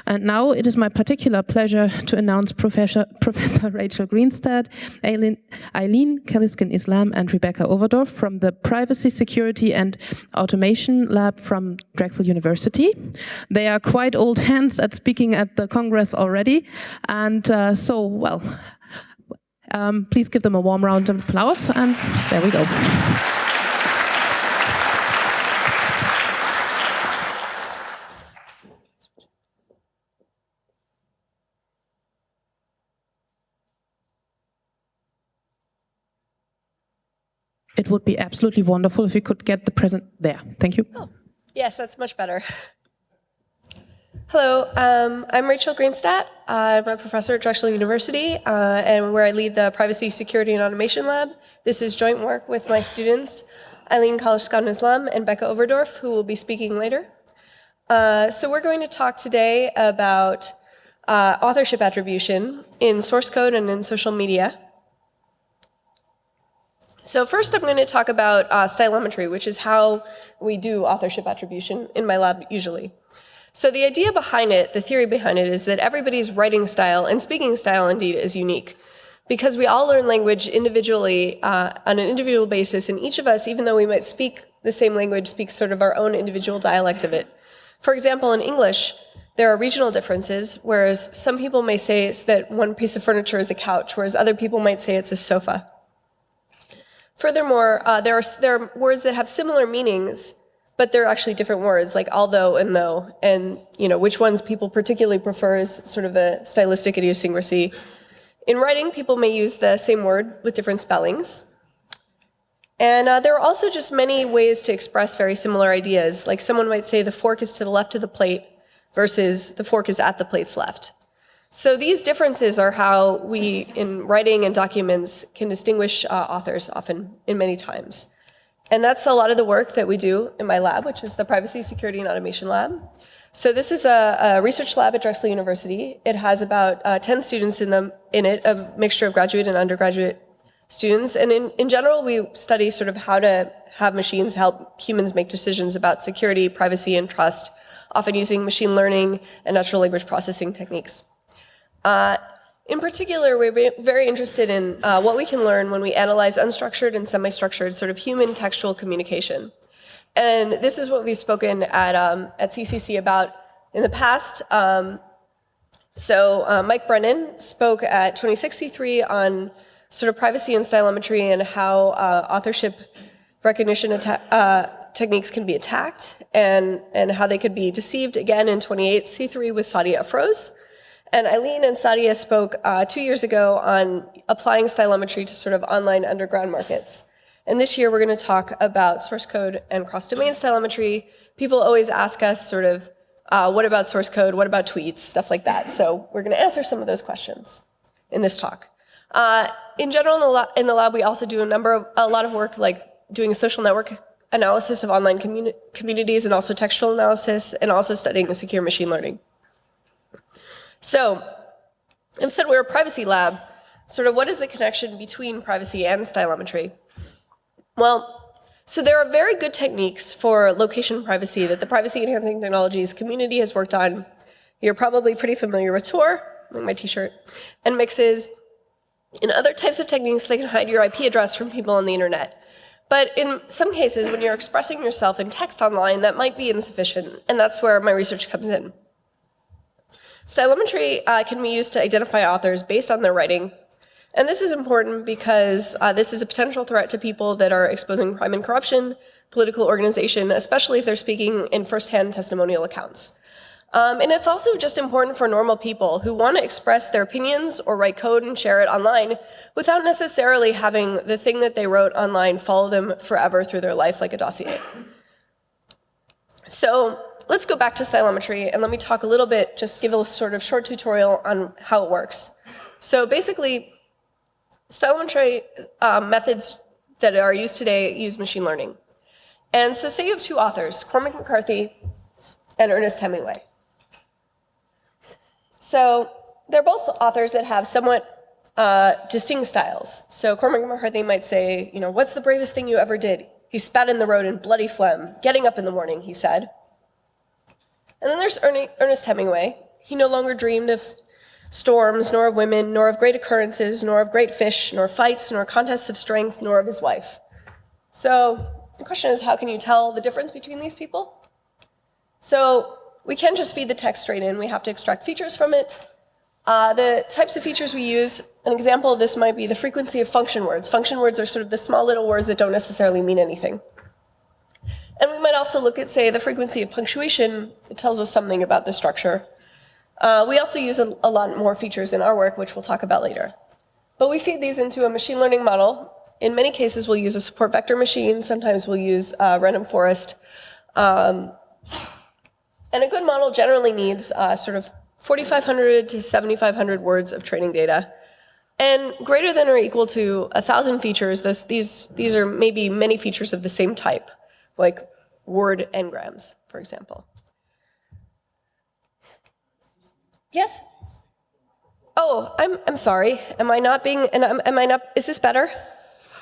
And now it is my particular pleasure to announce Professor Rachel Greenstad, Eileen Kaliskin-Islam, and Rebecca Overdorf from the Privacy, Security and Automation Lab from Drexel University. They are quite old hands at speaking at the Congress already, and please give them a warm round of applause, and there we go. It would be absolutely wonderful if we could get the present there. Thank you. Oh, yes, that's much better. Hello, I'm Rachel Greenstad. I'm a professor at Drexel University, and where I lead the Privacy, Security, and Automation Lab. This is joint work with my students, Eileen Kaliskin-Islam and Becca Overdorf, who will be speaking later. So we're going to talk today about authorship attribution in source code and in social media. So first I'm going to talk about stylometry, which is how we do authorship attribution in my lab usually. So the idea behind it, the theory behind it, is that everybody's writing style and speaking style indeed is unique. Because we all learn language individually on an individual basis, and each of us, even though we might speak the same language, speaks sort of our own individual dialect of it. For example, in English, there are regional differences, whereas some people may say that one piece of furniture is a couch, whereas other people might say it's a sofa. Furthermore, there are words that have similar meanings, but they're actually different words, like although and though, and which ones people particularly prefer is sort of a stylistic idiosyncrasy. In writing, people may use the same word with different spellings. And there are also just many ways to express very similar ideas, like someone might say the fork is to the left of the plate versus the fork is at the plate's left. So these differences are how we, in writing and documents, can distinguish authors often in many times. And that's a lot of the work that we do in my lab, which is the Privacy, Security, and Automation Lab. So this is a research lab at Drexel University. It has about 10 students in it, a mixture of graduate and undergraduate students. And in general, we study sort of how to have machines help humans make decisions about security, privacy, and trust, often using machine learning and natural language processing techniques. In particular, we're very interested in what we can learn when we analyze unstructured and semi-structured sort of human textual communication. And this is what we've spoken at CCC about in the past. Mike Brennan spoke at 2063 on sort of privacy and stylometry and how authorship recognition techniques can be attacked and how they could be deceived, again in 28C3 with Sadia Afroz. And Eileen and Sadia spoke 2 years ago on applying stylometry to sort of online underground markets. And this year we're going to talk about source code and cross-domain stylometry. People always ask us sort of, what about source code, what about tweets, stuff like that. So we're going to answer some of those questions in this talk. In general, in the lab, we also do a lot of work like doing social network analysis of online communities and also textual analysis and also studying secure machine learning. So, I've said we're a privacy lab. Sort of what is the connection between privacy and stylometry? Well, so there are very good techniques for location privacy that the Privacy Enhancing Technologies community has worked on. You're probably pretty familiar with Tor, like my t-shirt, and mixes, and other types of techniques that can hide your IP address from people on the internet. But in some cases, when you're expressing yourself in text online, that might be insufficient, and that's where my research comes in. Stylometry can be used to identify authors based on their writing. And this is important because this is a potential threat to people that are exposing crime and corruption, political organization, especially if they're speaking in first-hand testimonial accounts. And it's also just important for normal people who want to express their opinions or write code and share it online without necessarily having the thing that they wrote online follow them forever through their life like a dossier. So, let's go back to stylometry and let me talk a little bit, just give a sort of short tutorial on how it works. So basically, stylometry methods that are used today use machine learning. And so say you have two authors, Cormac McCarthy and Ernest Hemingway. So they're both authors that have somewhat distinct styles. So Cormac McCarthy might say, what's the bravest thing you ever did? He spat in the road in bloody phlegm, getting up in the morning, he said. And then there's Ernest Hemingway. He no longer dreamed of storms, nor of women, nor of great occurrences, nor of great fish, nor fights, nor contests of strength, nor of his wife. So the question is, how can you tell the difference between these people? So we can't just feed the text straight in. We have to extract features from it. The types of features we use, an example of this might be the frequency of function words. Function words are sort of the small little words that don't necessarily mean anything. And we might also look at, say, the frequency of punctuation. It tells us something about the structure. We also use a lot more features in our work, which we'll talk about later. But we feed these into a machine learning model. In many cases, we'll use a support vector machine. Sometimes we'll use random forest. And a good model generally needs sort of 4,500 to 7,500 words of training data. And greater than or equal to 1,000 features, these are maybe many features of the same type, like word engrams, for example. Yes? Oh, I'm sorry. Am I not being? Am I not? Is this better?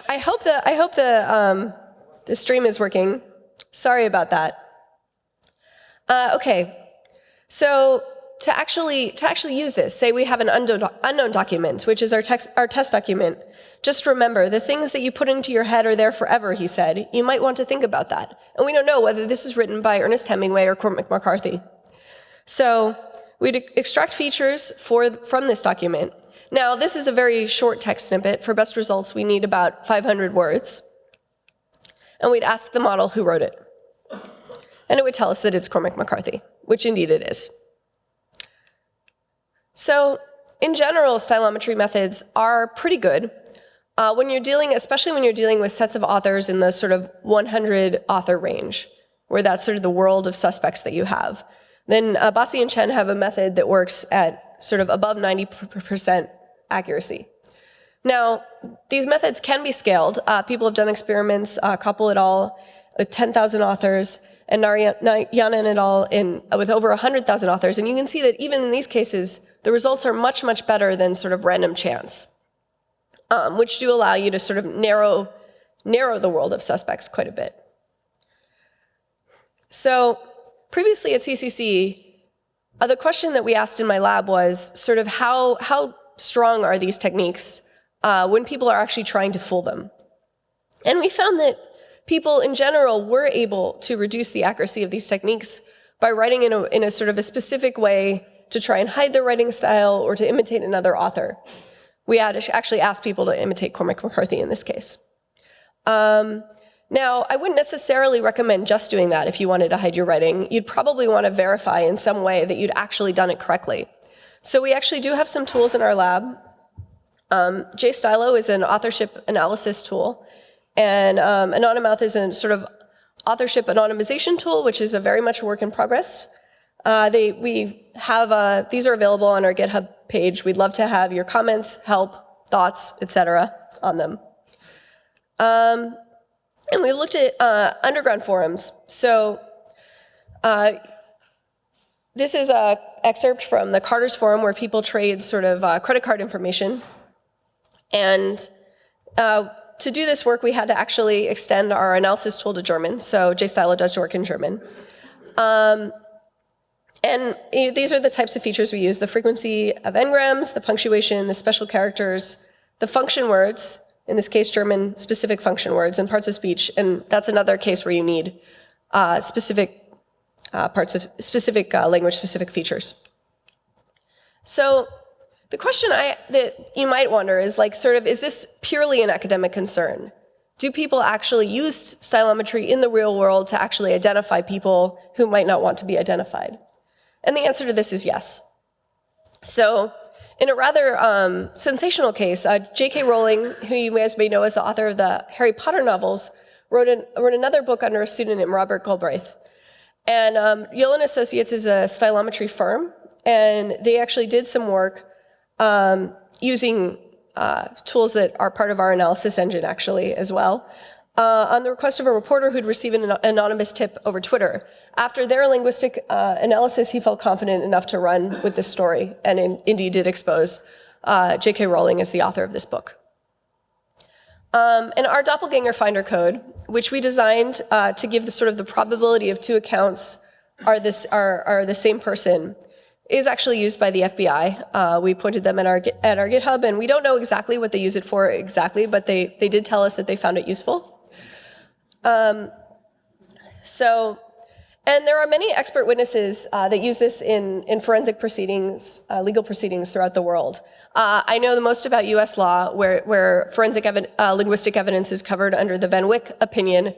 I hope the stream is working. Sorry about that. Okay. So to actually use this, say we have an unknown document, which is our test document. Just remember, the things that you put into your head are there forever, he said. You might want to think about that. And we don't know whether this is written by Ernest Hemingway or Cormac McCarthy. So we'd extract features from this document. Now, this is a very short text snippet. For best results, we need about 500 words. And we'd ask the model who wrote it. And it would tell us that it's Cormac McCarthy, which indeed it is. So in general, stylometry methods are pretty good. Especially when you're dealing with sets of authors in the sort of 100 author range, where that's sort of the world of suspects that you have. Then Bassi and Chen have a method that works at sort of above 90% accuracy. Now, these methods can be scaled. People have done experiments, Koppel et al., with 10,000 authors, and Narayanan et al. With over 100,000 authors. And you can see that even in these cases, the results are much, much better than sort of random chance, which do allow you to sort of narrow the world of suspects quite a bit. So previously at CCC, the question that we asked in my lab was sort of how strong are these techniques when people are actually trying to fool them? And we found that people in general were able to reduce the accuracy of these techniques by writing in a sort of a specific way to try and hide their writing style or to imitate another author. We had actually asked people to imitate Cormac McCarthy in this case. Now, I wouldn't necessarily recommend just doing that if you wanted to hide your writing. You'd probably want to verify in some way that you'd actually done it correctly. So we actually do have some tools in our lab. JStylo is an authorship analysis tool, and Anonymouth is a sort of authorship anonymization tool, which is a very much work in progress. These are available on our GitHub page. We'd love to have your comments, help, thoughts, etc. on them. And we looked at underground forums. So this is an excerpt from the Carter's Forum where people trade sort of credit card information. And to do this work, we had to actually extend our analysis tool to German. So JStylo does work in German. And these are the types of features we use: the frequency of engrams, the punctuation, the special characters, the function words, in this case German-specific function words, and parts of speech. And that's another case where you need specific language-specific features. So the question that you might wonder is, like, sort of, is this purely an academic concern? Do people actually use stylometry in the real world to actually identify people who might not want to be identified? And the answer to this is yes. So in a rather sensational case, J.K. Rowling, who you guys may know as the author of the Harry Potter novels, wrote another book under a pseudonym, Robert Galbraith. And Yale & Associates is a stylometry firm, and they actually did some work using tools that are part of our analysis engine, actually, as well, on the request of a reporter who'd received an anonymous tip over Twitter. After their linguistic analysis, he felt confident enough to run with this story, and indeed did expose J.K. Rowling as the author of this book. And our doppelganger finder code, which we designed to give the sort of the probability of two accounts are the same person, is actually used by the FBI. We pointed them at our GitHub, and we don't know exactly what they use it for exactly, but they did tell us that they found it useful. And there are many expert witnesses that use this in forensic proceedings, legal proceedings throughout the world. I know the most about US law, where forensic linguistic evidence is covered under the Van Wyck opinion,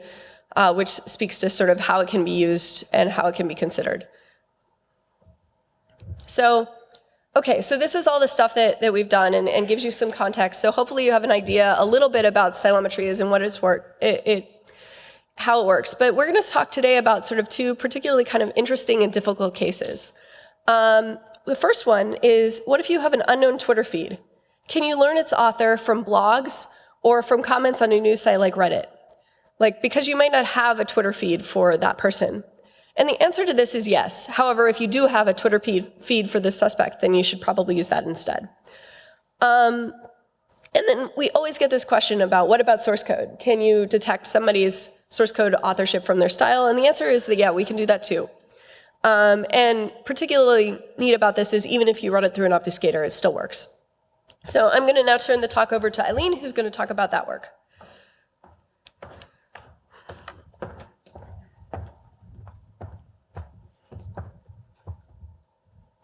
which speaks to sort of how it can be used and how it can be considered. So, okay, so this is all the stuff that we've done and gives you some context. So hopefully you have an idea a little bit about stylometry and what how it works. But we're going to talk today about sort of two particularly kind of interesting and difficult cases. The first one is, what if you have an unknown Twitter feed? Can you learn its author from blogs or from comments on a news site like Reddit? Because you might not have a Twitter feed for that person. And the answer to this is yes. However, if you do have a Twitter feed for this suspect, then you should probably use that instead. And then we always get this question about, what about source code? Can you detect somebody's source code authorship from their style? And the answer is that, yeah, we can do that too. And particularly neat about this is even if you run it through an obfuscator, it still works. So I'm going to now turn the talk over to Eileen, who's going to talk about that work.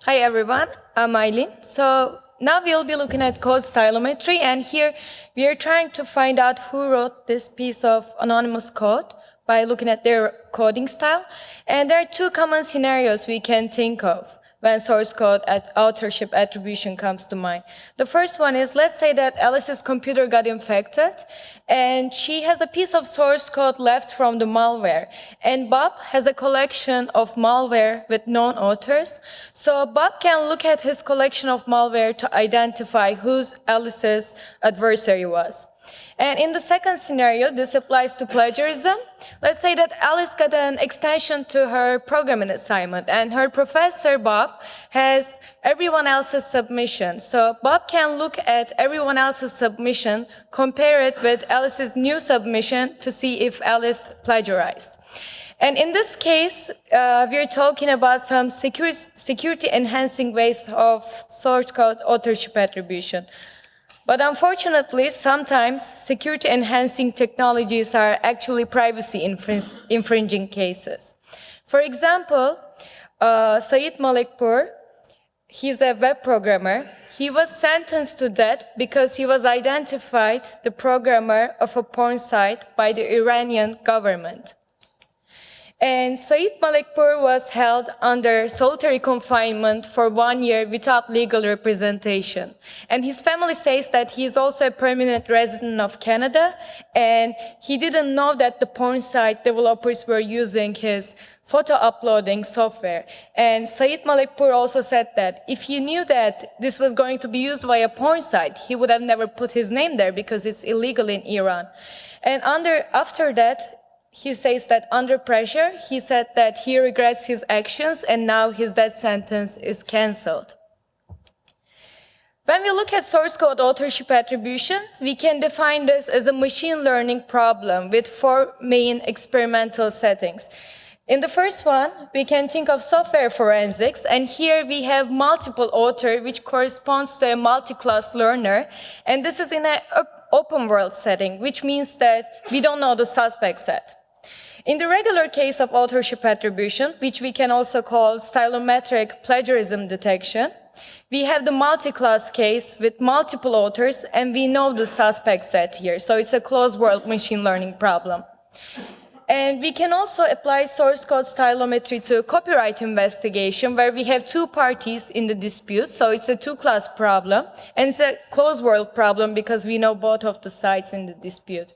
Hi everyone, I'm Eileen. So now we'll be looking at code stylometry, and here we are trying to find out who wrote this piece of anonymous code by looking at their coding style. And there are two common scenarios we can think of when source code authorship attribution comes to mind. The first one is, let's say that Alice's computer got infected and she has a piece of source code left from the malware. And Bob has a collection of malware with known authors. So Bob can look at his collection of malware to identify who Alice's adversary was. And in the second scenario, this applies to plagiarism. Let's say that Alice got an extension to her programming assignment, and her professor, Bob, has everyone else's submission. So Bob can look at everyone else's submission, compare it with Alice's new submission to see if Alice plagiarized. And in this case, we're talking about some security-enhancing ways of source code authorship attribution. But unfortunately, sometimes security-enhancing technologies are actually privacy-infringing cases. For example, Saeed Malikpour, he's a web programmer. He was sentenced to death because he was identified the programmer of a porn site by the Iranian government. And Saeed Malikpour was held under solitary confinement for 1 year without legal representation. And his family says that he is also a permanent resident of Canada, and he didn't know that the porn site developers were using his photo uploading software. And Saeed Malikpour also said that if he knew that this was going to be used by a porn site, he would have never put his name there because it's illegal in Iran. And after that, he says that under pressure, he said that he regrets his actions and now his death sentence is canceled. When we look at source code authorship attribution, we can define this as a machine learning problem with 4 main experimental settings. In the first one, we can think of software forensics, and here we have multiple author, which corresponds to a multi-class learner, and this is in an open world setting, which means that we don't know the suspect set. In the regular case of authorship attribution, which we can also call stylometric plagiarism detection, we have the multi-class case with multiple authors, and we know the suspect set here. So it's a closed world machine learning problem. And we can also apply source code stylometry to copyright investigation, where we have 2 parties in the dispute. So it's a 2-class problem, and it's a closed world problem because we know both of the sides in the dispute.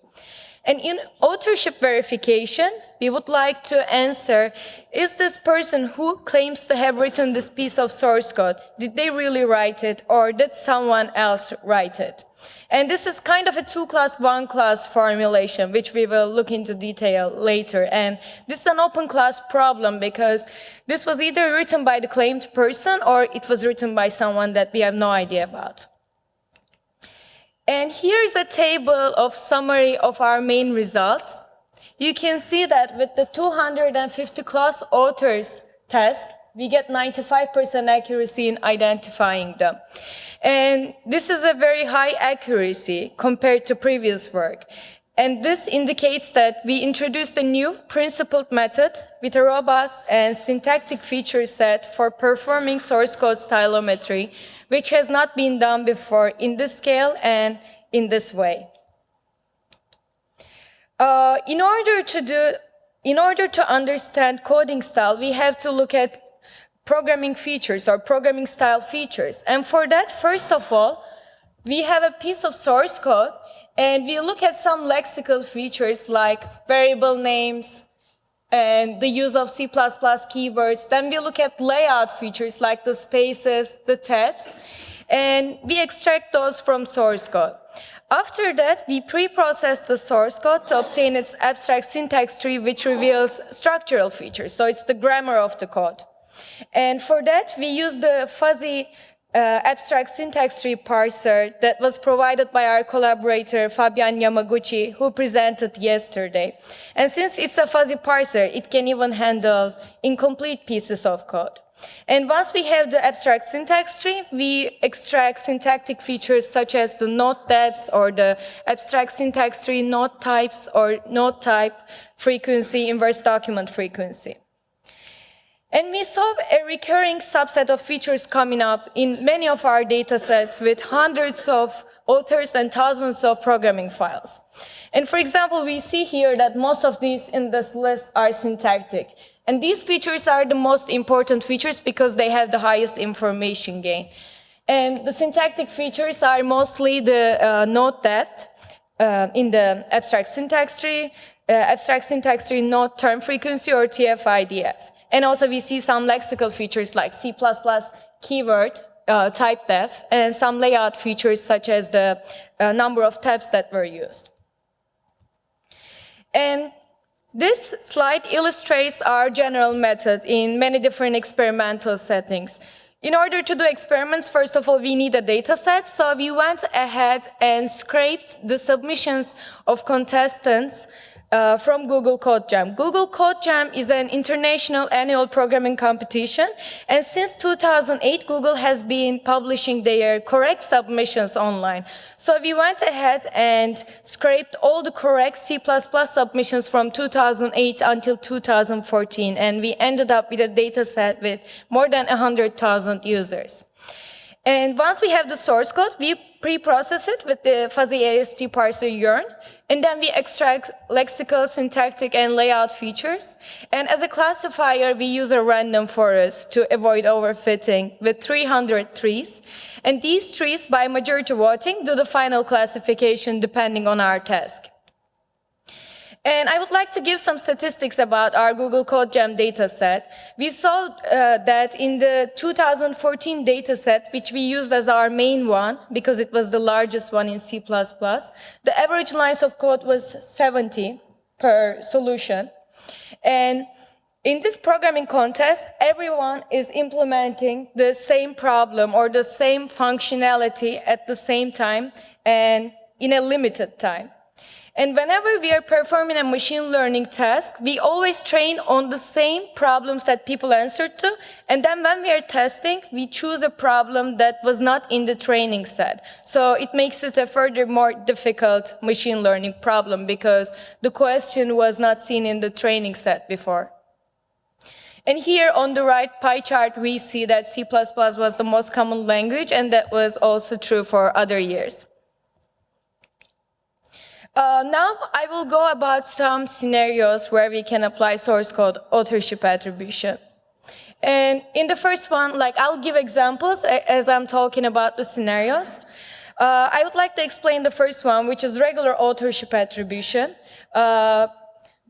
And in authorship verification, we would like to answer, is this person who claims to have written this piece of source code, did they really write it, or did someone else write it? And this is kind of a 2-class, 1-class formulation, which we will look into detail later. And this is an open class problem because this was either written by the claimed person or it was written by someone that we have no idea about. And here's a table of summary of our main results. You can see that with the 250 class authors task, we get 95% accuracy in identifying them. And this is a very high accuracy compared to previous work. And this indicates that we introduced a new principled method with a robust and syntactic feature set for performing source code stylometry, which has not been done before in this scale and in this way. In order to understand coding style, we have to look at programming features or programming style features. And for that, first of all, we have a piece of source code and we look at some lexical features like variable names and the use of C++ keywords. Then we look at layout features like the spaces, the tabs, and we extract those from source code. After that, we pre-process the source code to obtain its abstract syntax tree, which reveals structural features. So it's the grammar of the code. And for that, we use the fuzzy abstract syntax tree parser that was provided by our collaborator, Fabian Yamaguchi, who presented yesterday. And since it's a fuzzy parser, it can even handle incomplete pieces of code. And once we have the abstract syntax tree, we extract syntactic features such as the node depths or the abstract syntax tree node types or node type frequency, inverse document frequency. And we saw a recurring subset of features coming up in many of our data sets with hundreds of authors and thousands of programming files. And for example, we see here that most of these in this list are syntactic. And these features are the most important features because they have the highest information gain. And the syntactic features are mostly the node depth in the abstract syntax tree node term frequency or TF-IDF. And also we see some lexical features like C++ keyword type def and some layout features such as the number of tabs that were used. And this slide illustrates our general method in many different experimental settings. In order to do experiments, first of all, we need a data set. So we went ahead and scraped the submissions of contestants from Google Code Jam. Google Code Jam is an international annual programming competition, and since 2008, Google has been publishing their correct submissions online. So we went ahead and scraped all the correct C++ submissions from 2008 until 2014, and we ended up with a data set with more than 100,000 users. And once we have the source code, we pre-process it with the fuzzy AST parser yarn, and then we extract lexical, syntactic, and layout features. And as a classifier, we use a random forest to avoid overfitting with 300 trees. And these trees, by majority voting, do the final classification depending on our task. And I would like to give some statistics about our Google Code Jam dataset. We saw that in the 2014 dataset, which we used as our main one, because it was the largest one in C++, the average lines of code was 70 per solution. And in this programming contest, everyone is implementing the same problem or the same functionality at the same time and in a limited time. And whenever we are performing a machine learning task, we always train on the same problems that people answered to. And then when we are testing, we choose a problem that was not in the training set. So it makes it a further more difficult machine learning problem because the question was not seen in the training set before. And here on the right pie chart, we see that C++ was the most common language, and that was also true for other years. Now I will go about some scenarios where we can apply source code authorship attribution. And in the first one, I'll give examples as I'm talking about the scenarios. I would like to explain the first one, which is regular authorship attribution,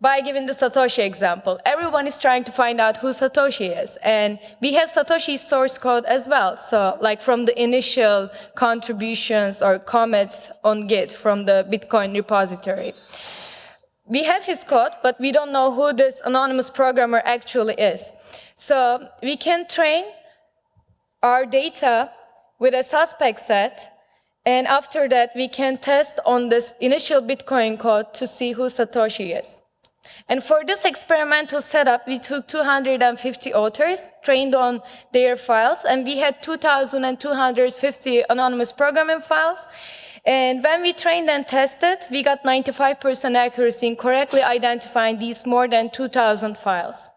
by giving the Satoshi example. Everyone is trying to find out who Satoshi is, and we have Satoshi's source code as well. So from the initial contributions or commits on Git from the Bitcoin repository. We have his code, but we don't know who this anonymous programmer actually is. So we can train our data with a suspect set, and after that we can test on this initial Bitcoin code to see who Satoshi is. And for this experimental setup, we took 250 authors, trained on their files, and we had 2,250 anonymous programming files. And when we trained and tested, we got 95% accuracy in correctly identifying these more than 2,000 files.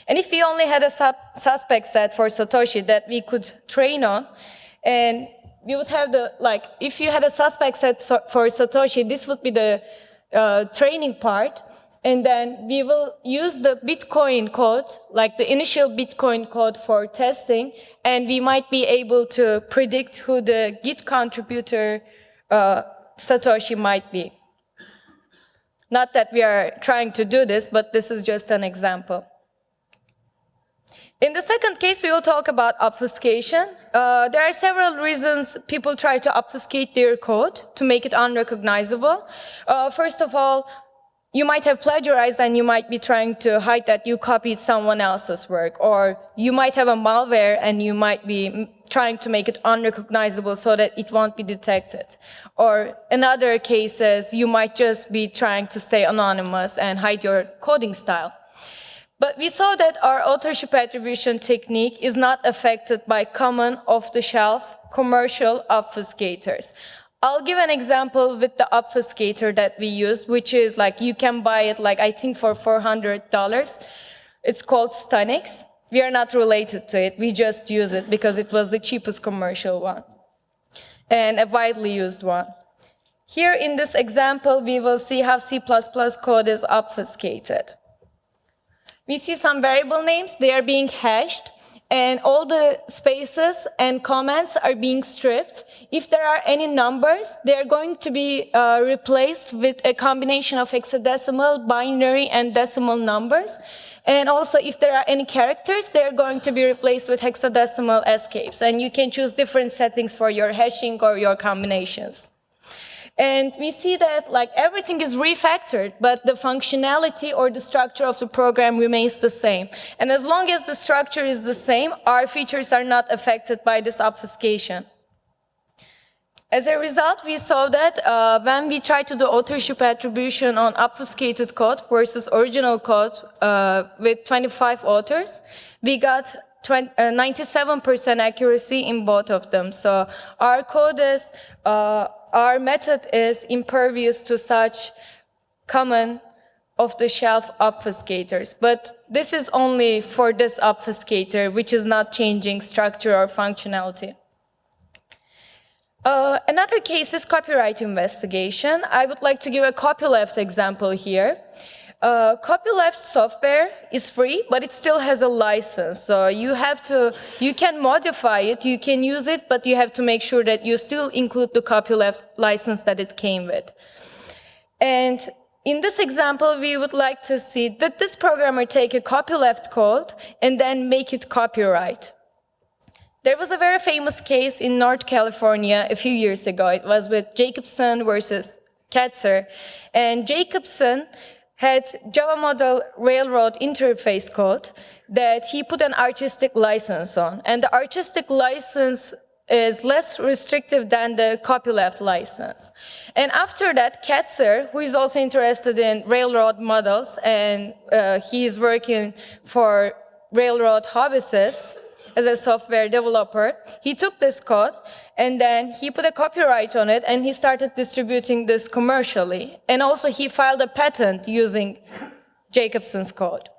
And if we only had a suspect set for Satoshi that we could train on, and we would have if you had a suspect set for Satoshi, this would be the training part. And then we will use the Bitcoin code, like the initial Bitcoin code for testing, and we might be able to predict who the Git contributor Satoshi might be. Not that we are trying to do this, but this is just an example. In the second case, we will talk about obfuscation. There are several reasons people try to obfuscate their code to make it unrecognizable. First of all, you might have plagiarized and you might be trying to hide that you copied someone else's work, or you might have a malware and you might be trying to make it unrecognizable so that it won't be detected. Or in other cases, you might just be trying to stay anonymous and hide your coding style. But we saw that our authorship attribution technique is not affected by common off-the-shelf commercial obfuscators. I'll give an example with the obfuscator that we used, which is you can buy it I think for $400. It's called Stunix. We are not related to it. We just use it because it was the cheapest commercial one and a widely used one. Here in this example, we will see how C++ code is obfuscated. We see some variable names. They are being hashed. And all the spaces and comments are being stripped. If there are any numbers, they are going to be replaced with a combination of hexadecimal, binary, and decimal numbers. And also, if there are any characters, they are going to be replaced with hexadecimal escapes. And you can choose different settings for your hashing or your combinations. And we see that everything is refactored, but the functionality or the structure of the program remains the same. And as long as the structure is the same, our features are not affected by this obfuscation. As a result, we saw that when we tried to do authorship attribution on obfuscated code versus original code with 25 authors, we got 97% accuracy in both of them. So our code is our method is impervious to such common off-the-shelf obfuscators. But this is only for this obfuscator, which is not changing structure or functionality. Another case is copyright investigation. I would like to give a copyleft example here. Copyleft software is free, but it still has a license. So you can modify it, you can use it, but you have to make sure that you still include the copyleft license that it came with. And in this example, we would like to see that this programmer take a copyleft code and then make it copyright. There was a very famous case in North California a few years ago. It was with Jacobson versus Katzer. And Jacobson had Java Model Railroad interface code that he put an artistic license on. And the artistic license is less restrictive than the copyleft license. And after that, Katzer, who is also interested in railroad models, and he is working for Railroad Hobbyists as a software developer, he took this code and then he put a copyright on it and he started distributing this commercially. And also he filed a patent using Jacobson's code.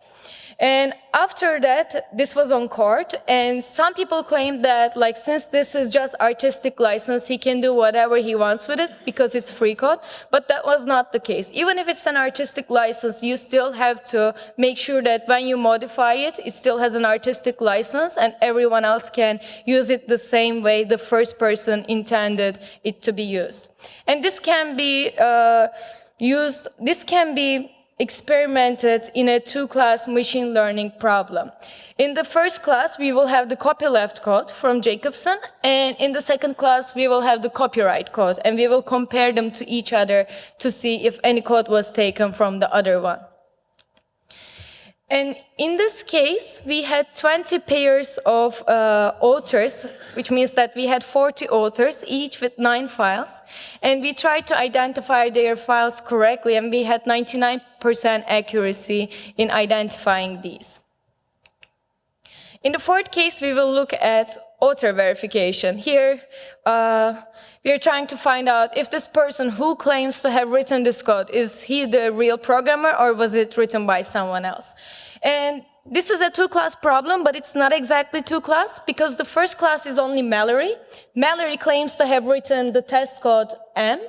And after that, this was on court, and some people claim that since this is just artistic license, he can do whatever he wants with it because it's free code, but that was not the case. Even if it's an artistic license, you still have to make sure that when you modify it, it still has an artistic license and everyone else can use it the same way the first person intended it to be used. And this can be experimented in a two-class machine learning problem. In the first class, we will have the copyleft code from Jacobson, and in the second class, we will have the copyright code, and we will compare them to each other to see if any code was taken from the other one. And in this case, we had 20 pairs of authors, which means that we had 40 authors, each with 9 files. And we tried to identify their files correctly, and we had 99% accuracy in identifying these. In the fourth case, we will look at author verification. Here, we are trying to find out if this person who claims to have written this code, is he the real programmer or was it written by someone else? And this is a 2-class problem, but it's not exactly 2-class because the first class is only Mallory. Mallory claims to have written the test code M,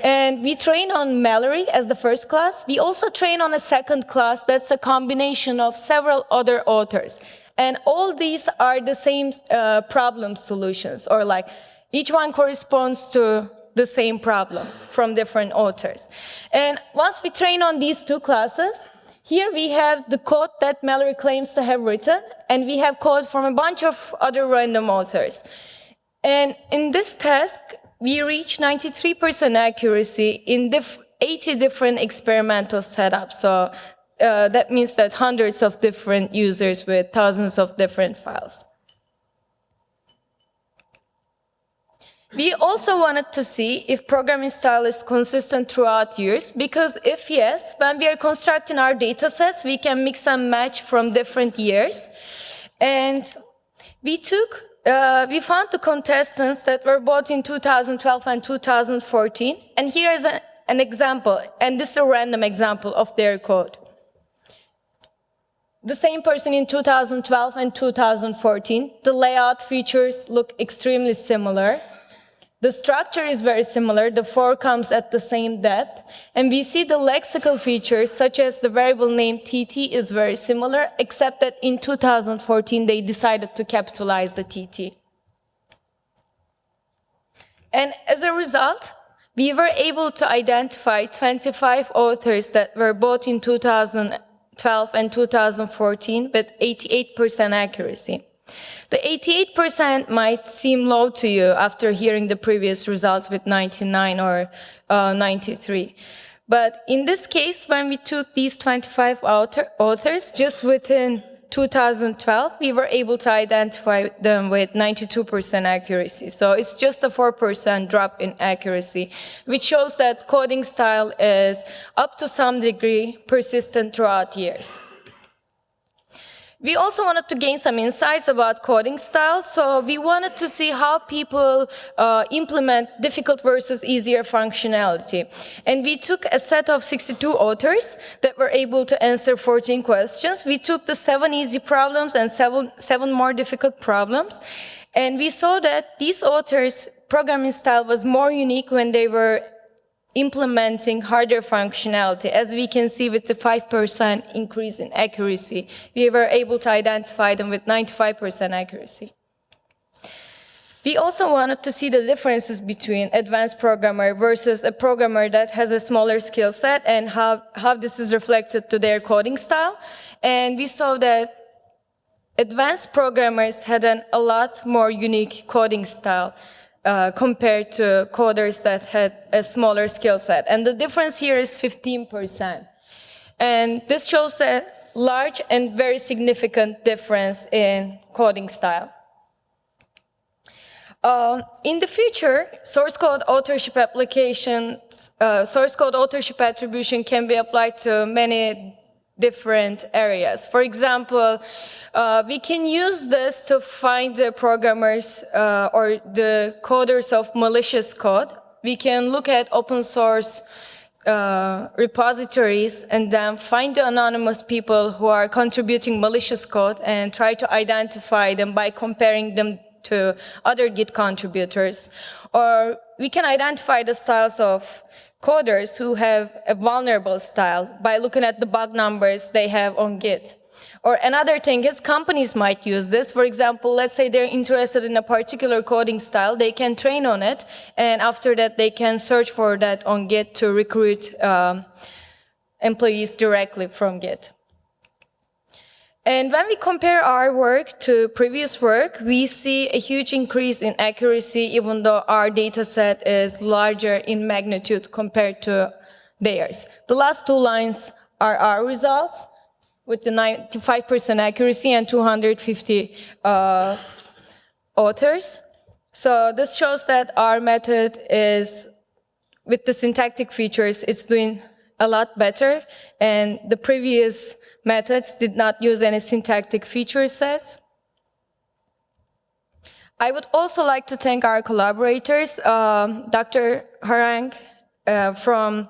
and we train on Mallory as the first class. We also train on a second class that's a combination of several other authors. And all these are the same problem solutions, or like each one corresponds to the same problem from different authors. And once we train on these 2 classes, here we have the code that Mallory claims to have written, and we have code from a bunch of other random authors. And in this task, we reach 93% accuracy in 80 different experimental setups. So that means that hundreds of different users with thousands of different files. We also wanted to see if programming style is consistent throughout years, because if yes, when we are constructing our data sets, we can mix and match from different years. And we found the contestants that were both in 2012 and 2014. And here is an example, and this is a random example of their code. The same person in 2012 and 2014, the layout features look extremely similar. The structure is very similar, the for comes at the same depth, and we see the lexical features such as the variable name TT is very similar, except that in 2014 they decided to capitalize the TT. And as a result, we were able to identify 25 authors that were both in 2012 and 2014 with 88% accuracy. The 88% might seem low to you after hearing the previous results with 99 or 93. But in this case, when we took these 25 authors, just within 2012, we were able to identify them with 92% accuracy. So it's just a 4% drop in accuracy, which shows that coding style is up to some degree persistent throughout years. We also wanted to gain some insights about coding style, so we wanted to see how people implement difficult versus easier functionality. And we took a set of 62 authors that were able to answer 14 questions. We took the 7 easy problems and seven more difficult problems, and we saw that these authors' programming style was more unique when they were implementing harder functionality. As we can see with the 5% increase in accuracy, we were able to identify them with 95% accuracy. We also wanted to see the differences between advanced programmer versus a programmer that has a smaller skill set and how this is reflected to their coding style. And we saw that advanced programmers had a lot more unique coding style compared to coders that had a smaller skill set. And the difference here is 15%. And this shows a large and very significant difference in coding style. In the future, source code authorship applications, source code authorship attribution can be applied to many different areas. For example, we can use this to find the programmers or the coders of malicious code. We can look at open source repositories and then find the anonymous people who are contributing malicious code and try to identify them by comparing them to other Git contributors. Or we can identify the styles of coders who have a vulnerable style by looking at the bug numbers they have on Git. Or another thing is companies might use this. For example, let's say they're interested in a particular coding style, they can train on it, and after that they can search for that on Git to recruit employees directly from Git. And when we compare our work to previous work, we see a huge increase in accuracy, even though our data set is larger in magnitude compared to theirs. The last 2 lines are our results. with the 95% accuracy and 250 authors. So this shows that our method is, with the syntactic features, it's doing a lot better, and the previous methods did not use any syntactic feature sets. I would also like to thank our collaborators, Dr. Harang from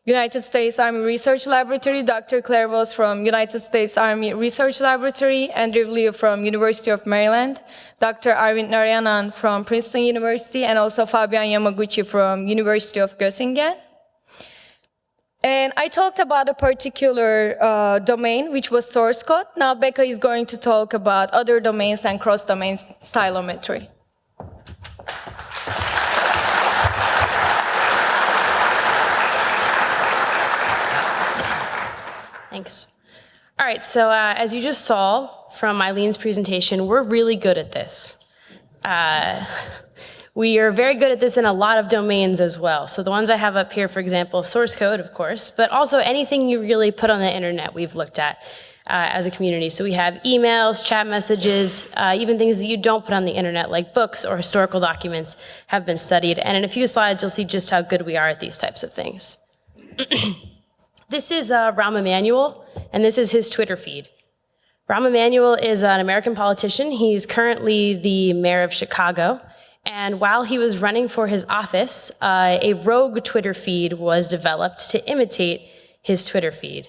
United States Army Research Laboratory, Dr. Claire Voss from United States Army Research Laboratory, Andrew Liu from University of Maryland, Dr. Arvind Narayanan from Princeton University, and also Fabian Yamaguchi from University of Göttingen. And I talked about a particular domain, which was source code. Now Becca is going to talk about other domains and cross-domain stylometry. Thanks. All right, so as you just saw from Eileen's presentation, we're really good at this. We are very good at this in a lot of domains as well. So the ones I have up here, for example, source code, of course, but also anything you really put on the internet we've looked at as a community. So we have emails, chat messages, even things that you don't put on the internet, like books or historical documents, have been studied. And in a few slides, you'll see just how good we are at these types of things. This is Rahm Emanuel, and this is his Twitter feed. Rahm Emanuel is an American politician. He's currently the mayor of Chicago. And while he was running for his office, a rogue Twitter feed was developed to imitate his Twitter feed.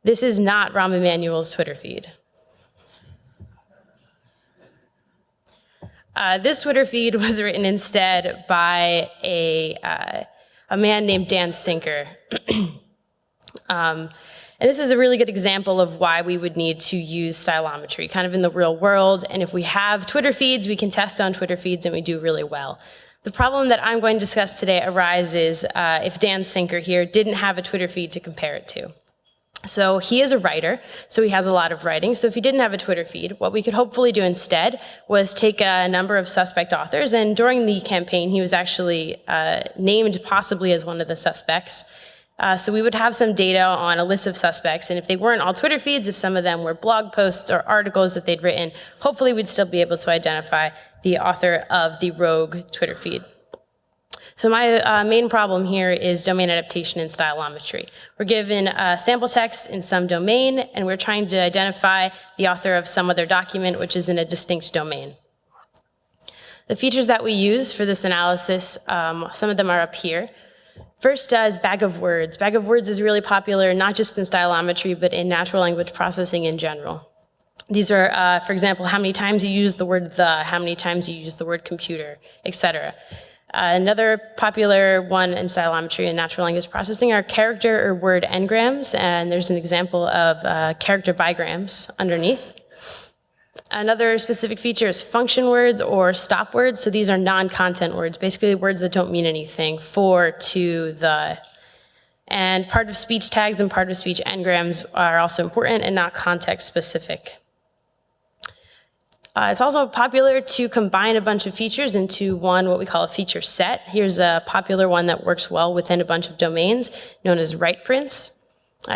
This is not Rahm Emanuel's Twitter feed. This Twitter feed was written instead by a man named Dan Sinker. And this is a really good example of why we would need to use stylometry kind of in the real world. And if we have Twitter feeds, we can test on Twitter feeds and we do really well. The problem that I'm going to discuss today arises if Dan Sinker here didn't have a Twitter feed to compare it to. So he is a writer, so he has a lot of writing. So if he didn't have a Twitter feed, what we could hopefully do instead was take a number of suspect authors. And during the campaign, he was actually named possibly as one of the suspects. So we would have some data on a list of suspects, and if they weren't all Twitter feeds, if some of them were blog posts or articles that they'd written, hopefully we'd still be able to identify the author of the rogue Twitter feed. So my main problem here is domain adaptation and stylometry. We're given sample text in some domain, and we're trying to identify the author of some other document, which is in a distinct domain. The features that we use for this analysis, some of them are up here. First is bag of words. Bag of words is really popular, not just in stylometry, but in natural language processing in general. These are, for example, how many times you use the word the, how many times you use the word computer, etc. Another popular one in stylometry and natural language processing are character or word n-grams, and there's an example of character bigrams underneath. Another specific feature is function words or stop words. So these are non-content words, basically words that don't mean anything, for, to, the. And part of speech tags and part of speech n-grams are also important and not context specific. It's also popular to combine a bunch of features into one, what we call a feature set. Here's a popular one that works well within a bunch of domains, known as right prints.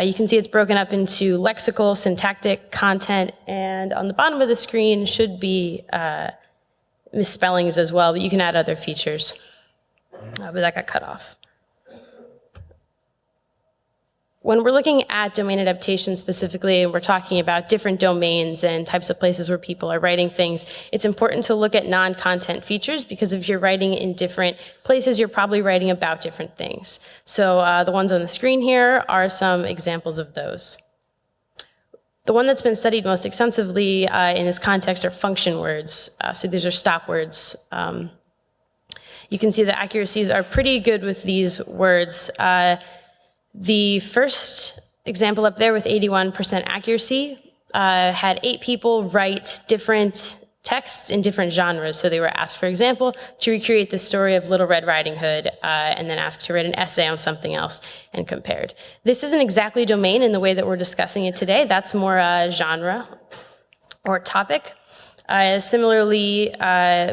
You can see it's broken up into lexical, syntactic, content, and on the bottom of the screen should be misspellings as well, but you can add other features. But that got cut off. When we're looking at domain adaptation specifically, and we're talking about different domains and types of places where people are writing things, it's important to look at non-content features, because if you're writing in different places, you're probably writing about different things. So the ones on the screen here are some examples of those. The one that's been studied most extensively in this context are function words. So these are stop words. You can see the accuracies are pretty good with these words. The first example up there with 81% accuracy had 8 people write different texts in different genres. So they were asked, for example, to recreate the story of Little Red Riding Hood and then asked to write an essay on something else and compared. This isn't exactly domain in the way that we're discussing it today. That's more genre or topic. Similarly,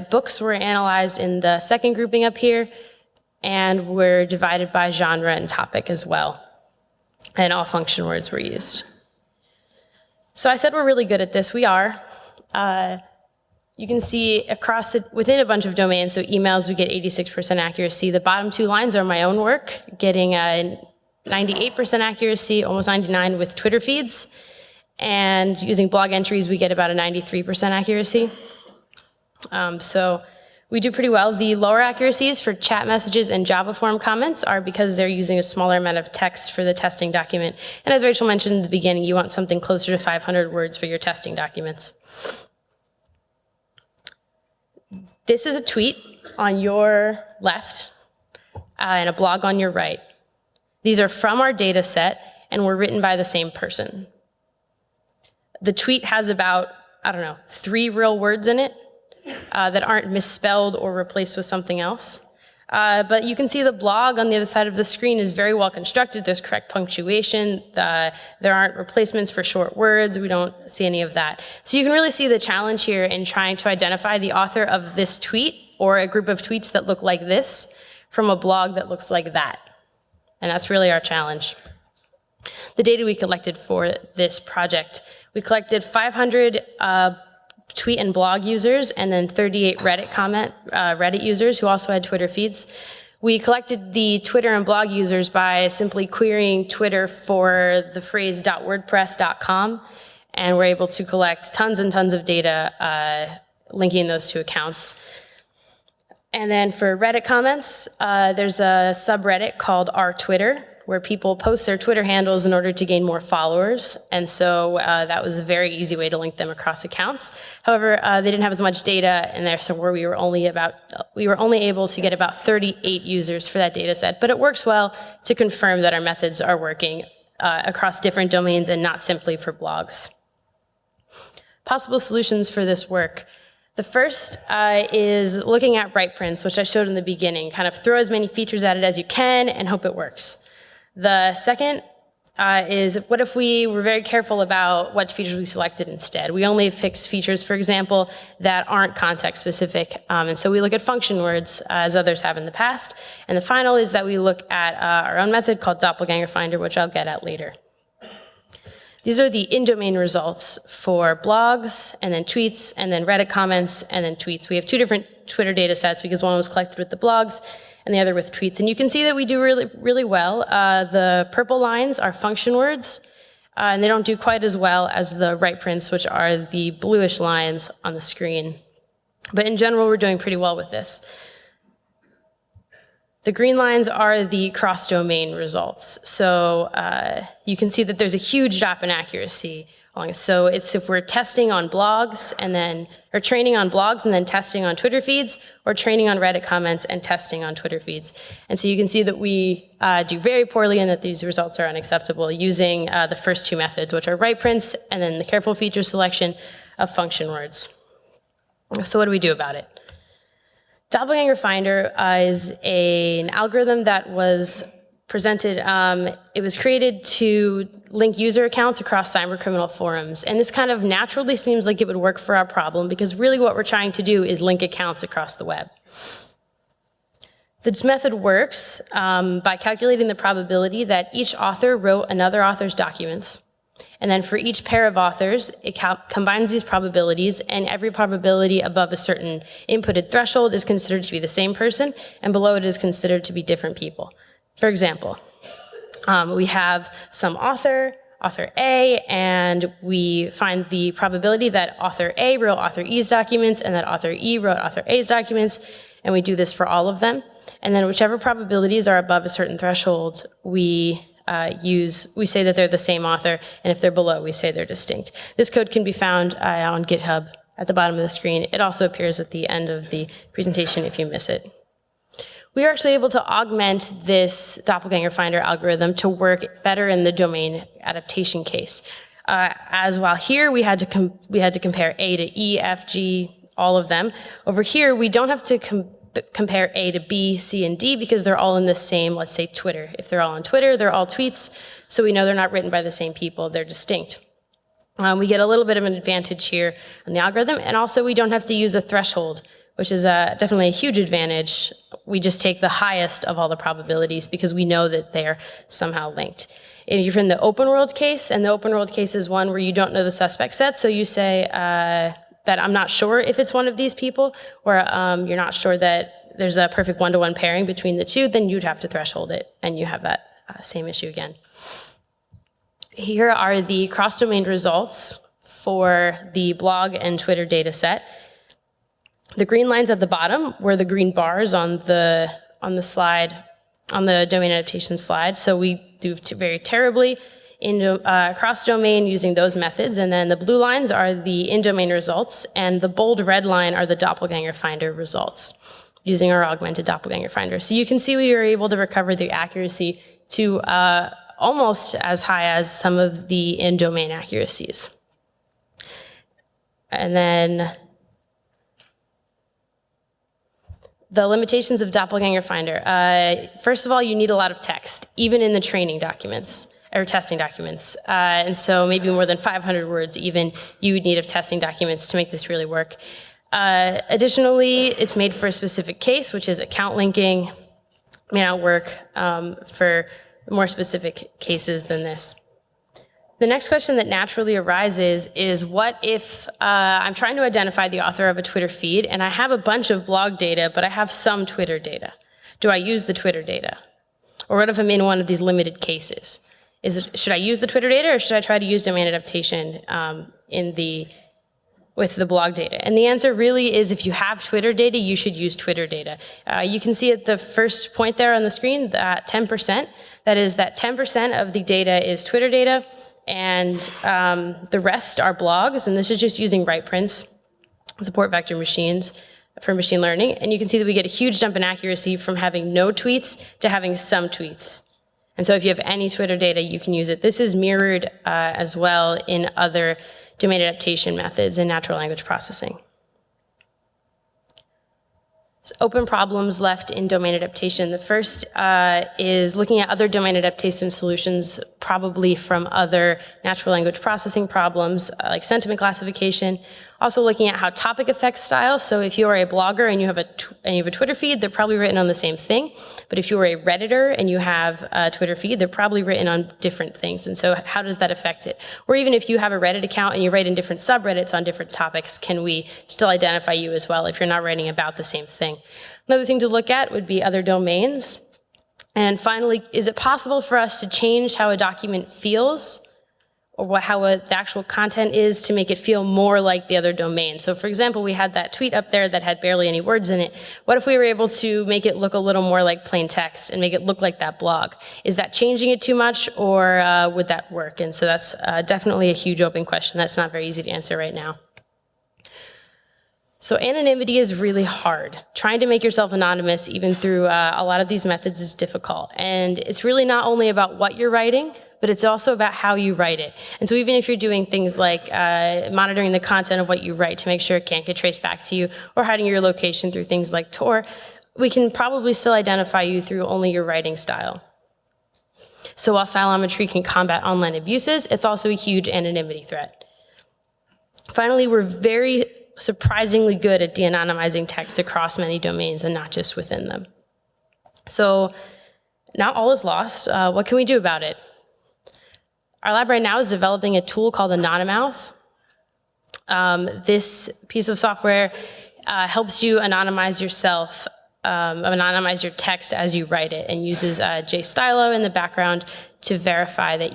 books were analyzed in the second grouping up here, and were divided by genre and topic as well. And all function words were used. So I said we're really good at this. We are. You can see within a bunch of domains, so emails, we get 86% accuracy. The bottom 2 lines are my own work, getting 98% accuracy, almost 99 with Twitter feeds. And using blog entries, we get about a 93% accuracy. So we do pretty well. The lower accuracies for chat messages and Java form comments are because they're using a smaller amount of text for the testing document. And as Rachel mentioned in the beginning, you want something closer to 500 words for your testing documents. This is a tweet on your left and a blog on your right. These are from our data set and were written by the same person. The tweet has about, 3 real words in it that aren't misspelled or replaced with something else. But you can see the blog on the other side of the screen is very well constructed. There's correct punctuation. There aren't replacements for short words. We don't see any of that. So you can really see the challenge here in trying to identify the author of this tweet or a group of tweets that look like this from a blog that looks like that. And that's really our challenge. The data we collected for this project, we collected 500 tweet and blog users, and then 38 Reddit users who also had Twitter feeds. We collected the Twitter and blog users by simply querying Twitter for the phrase .wordpress.com, and we're able to collect tons and tons of data linking those 2 accounts. And then for Reddit comments, there's a subreddit called r/Twitter, where people post their Twitter handles in order to gain more followers. And so that was a very easy way to link them across accounts. However, they didn't have as much data in there, so we were only able to get about 38 users for that data set. But it works well to confirm that our methods are working across different domains and not simply for blogs. Possible solutions for this work. The first is looking at right prints, which I showed in the beginning. Kind of throw as many features at it as you can and hope it works. The second is what if we were very careful about what features we selected instead? We only fixed features, for example, that aren't context specific. And so we look at function words as others have in the past. And the final is that we look at our own method called Doppelganger Finder, which I'll get at later. These are the in-domain results for blogs, and then tweets, and then Reddit comments, and then tweets. We have 2 different Twitter data sets because one was collected with the blogs and the other with tweets. And you can see that we do really, really well. The purple lines are function words, and they don't do quite as well as the right prints, which are the bluish lines on the screen. But in general, we're doing pretty well with this. The green lines are the cross-domain results. So you can see that there's a huge drop in accuracy. So it's if we're testing on blogs or training on blogs and then testing on Twitter feeds, or training on Reddit comments and testing on Twitter feeds. And so you can see that we do very poorly and that these results are unacceptable using the first 2 methods, which are right prints and then the careful feature selection of function words. So what do we do about it? Doppelganger Finder is an algorithm that was presented. It was created to link user accounts across cybercriminal forums. And this kind of naturally seems like it would work for our problem, because really what we're trying to do is link accounts across the web. This method works by calculating the probability that each author wrote another author's documents. And then for each pair of authors, it combines these probabilities, and every probability above a certain inputted threshold is considered to be the same person, and below it is considered to be different people. For example, we have some author A, and we find the probability that author A wrote author E's documents and that author E wrote author A's documents, and we do this for all of them. And then whichever probabilities are above a certain threshold, we say that they're the same author, and if they're below, we say they're distinct. This code can be found on GitHub at the bottom of the screen. It also appears at the end of the presentation if you miss it. We are actually able to augment this Doppelganger Finder algorithm to work better in the domain adaptation case. As while here we had to compare A to E, F, G, all of them. Over here we don't have to compare A to B, C, and D because they're all in the same, let's say, Twitter. If they're all on Twitter, they're all tweets, so we know they're not written by the same people, they're distinct. We get a little bit of an advantage here on the algorithm, and also we don't have to use a threshold, which is definitely a huge advantage. We just take the highest of all the probabilities because we know that they're somehow linked. If you're in the open world case, and the open world case is one where you don't know the suspect set, so you say that I'm not sure if it's one of these people, or you're not sure that there's a perfect one-to-one pairing between the two, then you'd have to threshold it, and you have that same issue again. Here are the cross-domain results for the blog and Twitter data set. The green lines at the bottom were the green bars on the slide, on the domain adaptation slide. So we do very terribly in cross-domain using those methods. And then the blue lines are the in-domain results, and the bold red line are the doppelganger finder results using our augmented doppelganger finder. So you can see we were able to recover the accuracy to almost as high as some of the in-domain accuracies. And then the limitations of doppelganger finder. First of all, you need a lot of text, even in the training documents, or testing documents. And so maybe more than 500 words even you would need of testing documents to make this really work. Additionally, it's made for a specific case, which is account linking. May not work for more specific cases than this. The next question that naturally arises is, what if I'm trying to identify the author of a Twitter feed, and I have a bunch of blog data, but I have some Twitter data? Do I use the Twitter data? Or what if I'm in one of these limited cases? Should I use the Twitter data, or should I try to use domain adaptation with the blog data? And the answer really is, if you have Twitter data, you should use Twitter data. You can see at the first point there on the screen, that 10%. That is that 10% of the data is Twitter data, and the rest are blogs, and this is just using write prints, support vector machines for machine learning. And you can see that we get a huge jump in accuracy from having no tweets to having some tweets. And so if you have any Twitter data, you can use it. This is mirrored as well in other domain adaptation methods in natural language processing. So open problems left in domain adaptation. The first is looking at other domain adaptation solutions, probably from other natural language processing problems like sentiment classification. Also looking at how topic affects style. So if you are a blogger and you have a Twitter feed, they're probably written on the same thing. But if you are a Redditor and you have a Twitter feed, they're probably written on different things. And so how does that affect it? Or even if you have a Reddit account and you write in different subreddits on different topics, can we still identify you as well if you're not writing about the same thing? Another thing to look at would be other domains. And finally, is it possible for us to change how a document feels, or how the actual content is, to make it feel more like the other domain? So for example, we had that tweet up there that had barely any words in it. What if we were able to make it look a little more like plain text and make it look like that blog? Is that changing it too much, or would that work? And so that's definitely a huge open question that's not very easy to answer right now. So anonymity is really hard. Trying to make yourself anonymous, even through a lot of these methods, is difficult. And it's really not only about what you're writing, but it's also about how you write it. And so even if you're doing things like monitoring the content of what you write to make sure it can't get traced back to you, or hiding your location through things like Tor, we can probably still identify you through only your writing style. So while stylometry can combat online abuses, it's also a huge anonymity threat. Finally, we're very surprisingly good at de-anonymizing text across many domains and not just within them. So not all is lost. What can we do about it? Our lab right now is developing a tool called Anonymouth. This piece of software helps you anonymize yourself, anonymize your text as you write it, and uses JStylo in the background to verify that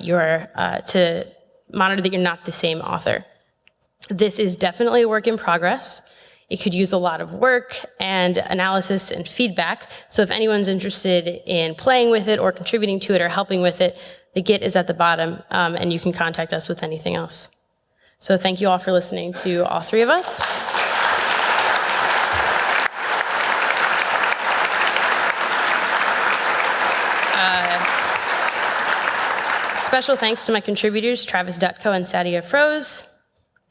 to monitor that you're not the same author. This is definitely a work in progress. It could use a lot of work and analysis and feedback. So if anyone's interested in playing with it or contributing to it or helping with it, the Git is at the bottom, and you can contact us with anything else. So thank you all for listening to all three of us. Special thanks to my contributors, Travis Dutko and Sadia Froze,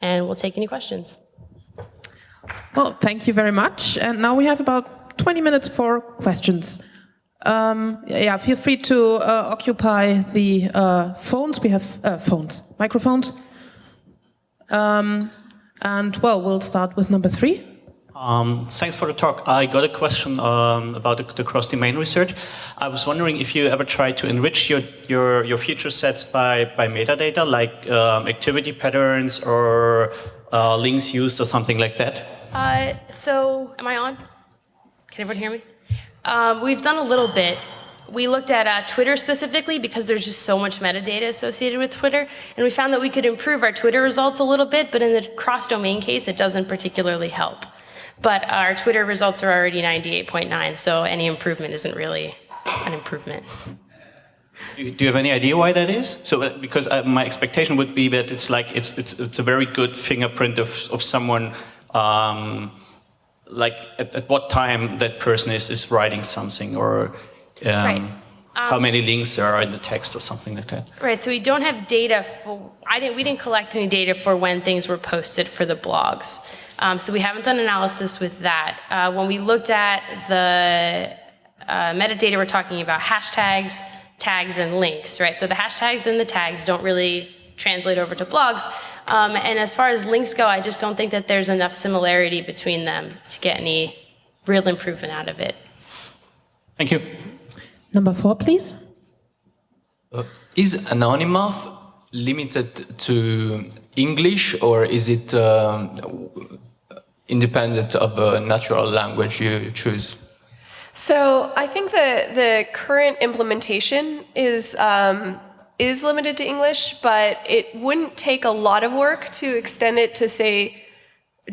and we'll take any questions. Well, thank you very much. And now we have about 20 minutes for questions. Yeah, feel free to occupy the phones. We have microphones. And well, we'll start with number 3 Thanks for the talk. I got a question about the cross-domain research. I was wondering if you ever tried to enrich your feature sets by metadata, like activity patterns or links used or something like that? So, am I on? Can everyone hear me? We've done a little bit. We looked at Twitter specifically because there's just so much metadata associated with Twitter, and we found that we could improve our Twitter results a little bit, but in the cross-domain case, it doesn't particularly help. But our Twitter results are already 98.9, so any improvement isn't really an improvement. Do you have any idea why that is? So, because my expectation would be that it's like it's a very good fingerprint of someone, like at what time that person is writing something, or Right. how many links there are in the text or something like that. Right, so we don't have data for, we didn't collect any data for when things were posted for the blogs. So we haven't done analysis with that. When we looked at the metadata, we're talking about hashtags, tags, and links, right? So the hashtags and the tags don't really translate over to blogs. And as far as links go, I just don't think that there's enough similarity between them to get any real improvement out of it. Thank you. Number 4, please. Is anonymous limited to English, or is it independent of the natural language you choose? So I think the current implementation is limited to English, but it wouldn't take a lot of work to extend it to, say,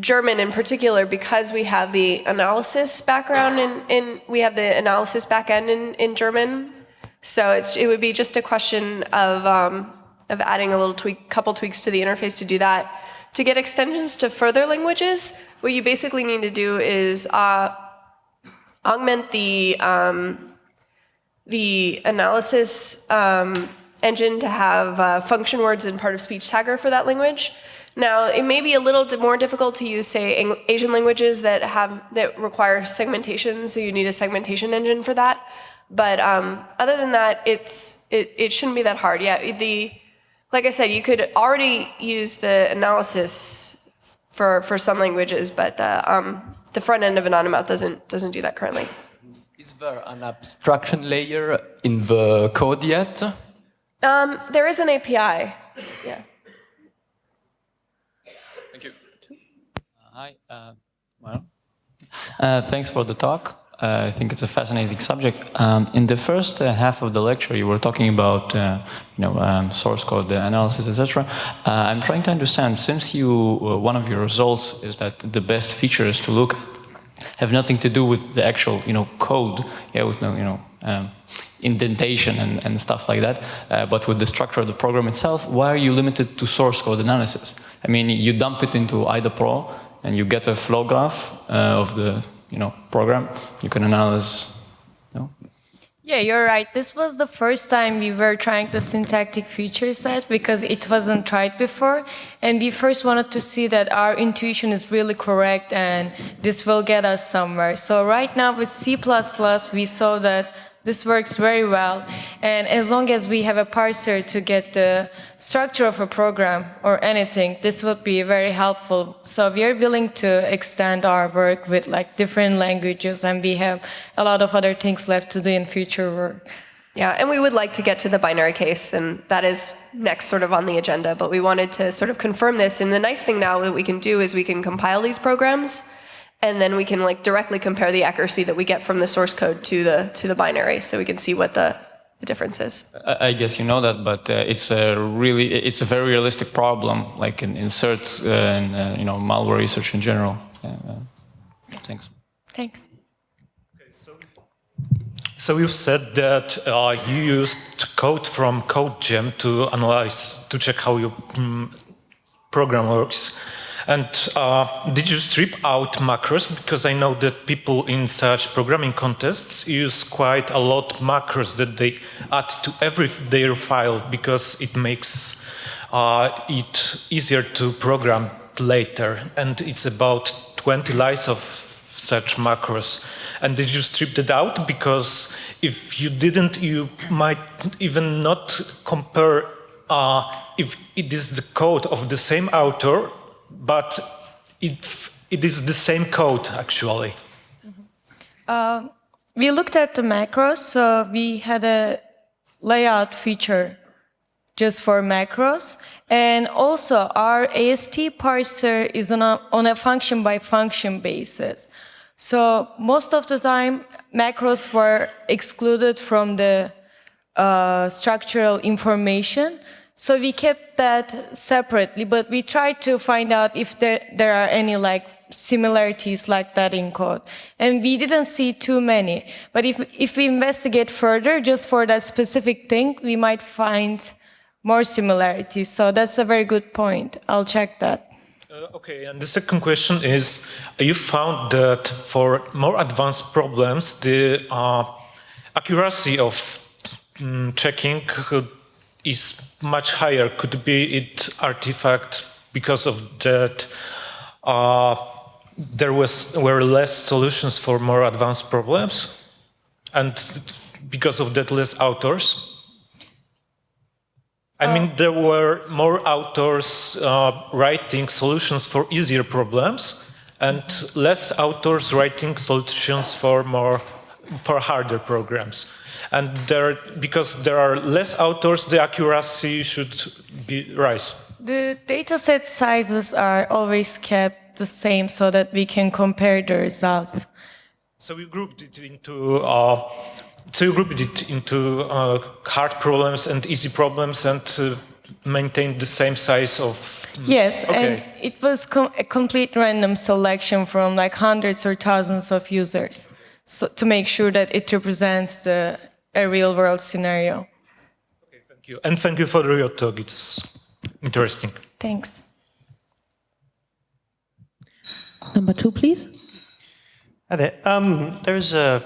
German in particular, because we have the analysis background we have the analysis backend in German. So it would be just a question of adding a little couple tweaks to the interface to do that. To get extensions to further languages, what you basically need to do is augment the analysis engine to have function words and part of speech tagger for that language. Now, it may be a little more difficult to use, say, Asian languages that require segmentation, so you need a segmentation engine for that. But other than that, it shouldn't be that hard. Yeah, like I said, you could already use the analysis for some languages, but the front end of Anonymoth doesn't do that currently. Is there an abstraction layer in the code yet? There is an API. Yeah. Thank you. Hi. Thanks for the talk. I think it's a fascinating subject. In the first half of the lecture, you were talking about source code analysis, etc. I'm trying to understand, since one of your results is that the best features to look at have nothing to do with the actual code, with indentation and stuff like that, but with the structure of the program itself. Why are you limited to source code analysis? I mean, you dump it into IDA Pro and you get a flow graph of the program. You can analyze. Yeah, you're right. This was the first time we were trying the syntactic feature set because it wasn't tried before. And we first wanted to see that our intuition is really correct and this will get us somewhere. So right now with C++, we saw that this works very well. And as long as we have a parser to get the structure of a program or anything, this would be very helpful. So we are willing to extend our work with different languages, and we have a lot of other things left to do in future work. Yeah, and we would like to get to the binary case, and that is next sort of on the agenda, but we wanted to sort of confirm this. And the nice thing now that we can do is we can compile these programs, and then we can directly compare the accuracy that we get from the source code to the binary, so we can see what the difference is. I guess you know that, but it's a very realistic problem, like in search and malware research in general. Thanks. Thanks. So you said that you used code from CodeGem to analyze, to check how your program works. And did you strip out macros? Because I know that people in such programming contests use quite a lot macros that they add to their file because it makes it easier to program later. And it's about 20 lines of such macros. And did you strip that out? Because if you didn't, you might even not compare if it is the code of the same author, but if it is the same code, actually? We looked at the macros, so we had a layout feature just for macros. And also, our AST parser is on a function-by-function basis. So most of the time, macros were excluded from the structural information. So we kept that separately, but we tried to find out if there are any similarities like that in code. And we didn't see too many. But if we investigate further, just for that specific thing, we might find more similarities. So that's a very good point. I'll check that. Okay, and the second question is, you found that for more advanced problems, the accuracy of checking is much higher. Could be it artifact because of that there were less solutions for more advanced problems, and because of that less authors? I mean, there were more authors writing solutions for easier problems, and less authors writing solutions for harder programs. And because there are less authors, the accuracy should rise. The dataset sizes are always kept the same so that we can compare the results. So we grouped it into hard problems and easy problems, and maintained the same size of... Yes, okay. And it was a complete random selection from hundreds or thousands of users, so to make sure that it represents a real-world scenario. Okay, thank you. And thank you for your talk. It's interesting. Thanks. Number 2, please. Hi there. There's a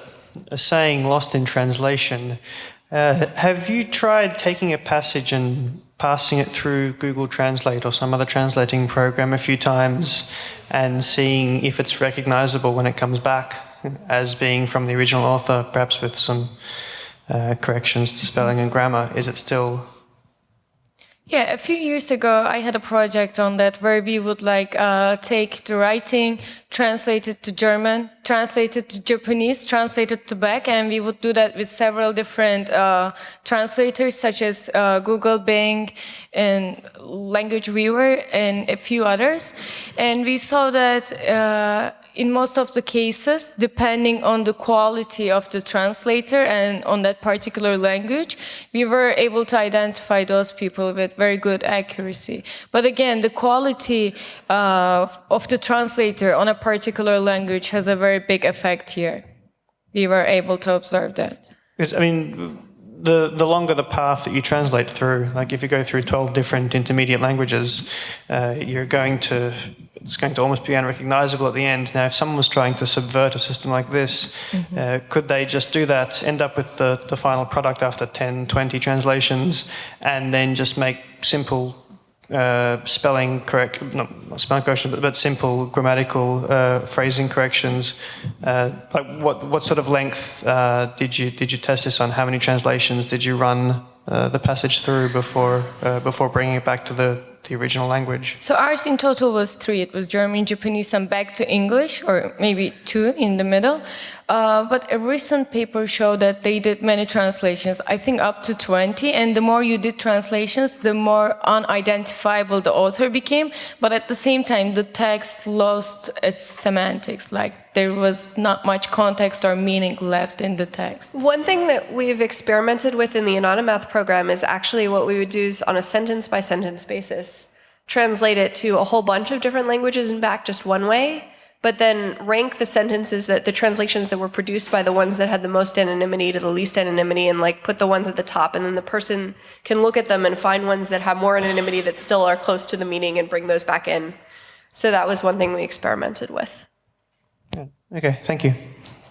saying lost in translation. Have you tried taking a passage and passing it through Google Translate or some other translating program a few times and seeing if it's recognizable when it comes back as being from the original author, perhaps with some corrections to spelling and grammar? Is it still... Yeah, a few years ago, I had a project on that where we would take the writing, translate it to German, translate it to Japanese, translate it to back, and we would do that with several different translators such as Google, Bing, and Language Viewer, and a few others. And we saw that in most of the cases, depending on the quality of the translator and on that particular language, we were able to identify those people with very good accuracy. But again, the quality of the translator on a particular language has a very big effect here. We were able to observe that. Because, I mean, the longer the path that you translate through, like if you go through 12 different intermediate languages, it's going to almost be unrecognizable at the end. Now, if someone was trying to subvert a system like this, could they just do that, end up with the final product after 10, 20 translations, and then just make simple spelling correction, but simple grammatical phrasing corrections? What sort of length did you test this on? How many translations did you run the passage through before bringing it back to the original language? So ours in total was 3. It was German, Japanese, and back to English, or maybe 2 in the middle. But a recent paper showed that they did many translations, I think up to 20, and the more you did translations, the more unidentifiable the author became, but at the same time, the text lost its semantics, there was not much context or meaning left in the text. One thing that we've experimented with in the Anonymath program is actually what we would do is on a sentence-by-sentence basis, translate it to a whole bunch of different languages and back just one way, but then rank the sentences, the translations that were produced by the ones that had the most anonymity to the least anonymity, and put the ones at the top, and then the person can look at them and find ones that have more anonymity that still are close to the meaning and bring those back in. So that was one thing we experimented with. Okay, thank you.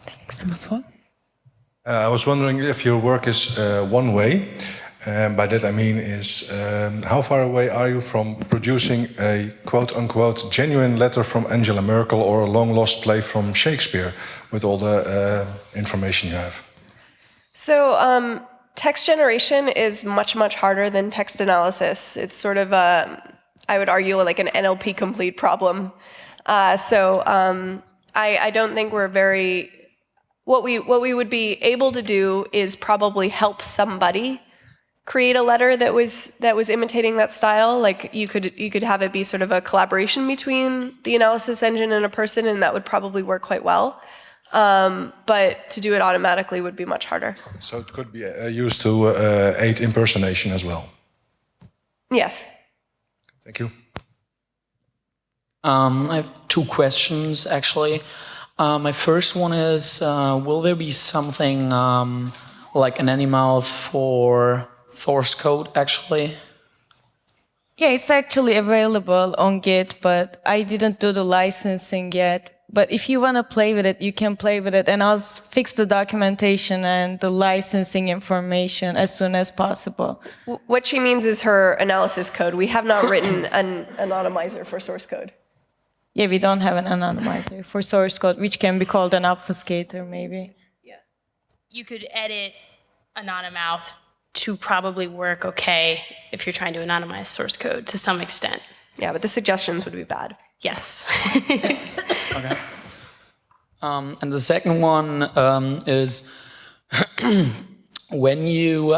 Thanks. Number 4. I was wondering if your work is one way. By that I mean is how far away are you from producing a quote-unquote genuine letter from Angela Merkel or a long-lost play from Shakespeare with all the information you have? So text generation is much, much harder than text analysis. It's sort of, I would argue, like an NLP complete problem. I don't think we're very. What we would be able to do is probably help somebody create a letter that was imitating that style. Like you could have it be sort of a collaboration between the analysis engine and a person, and that would probably work quite well. But to do it automatically would be much harder. So it could be used to aid impersonation as well. Yes. Thank you. I have two questions actually. My first one is, will there be something like an Anonymouth for source code actually? Yeah, it's actually available on Git, but I didn't do the licensing yet. But if you want to play with it, you can play with it, and I'll fix the documentation and the licensing information as soon as possible. What she means is her analysis code. We have not written an anonymizer for source code. Yeah, we don't have an anonymizer for source code, which can be called an obfuscator, maybe. Yeah. You could edit Anonymouth to probably work okay if you're trying to anonymize source code to some extent. Yeah, but the suggestions would be bad. Yes. Okay. And the second one is when you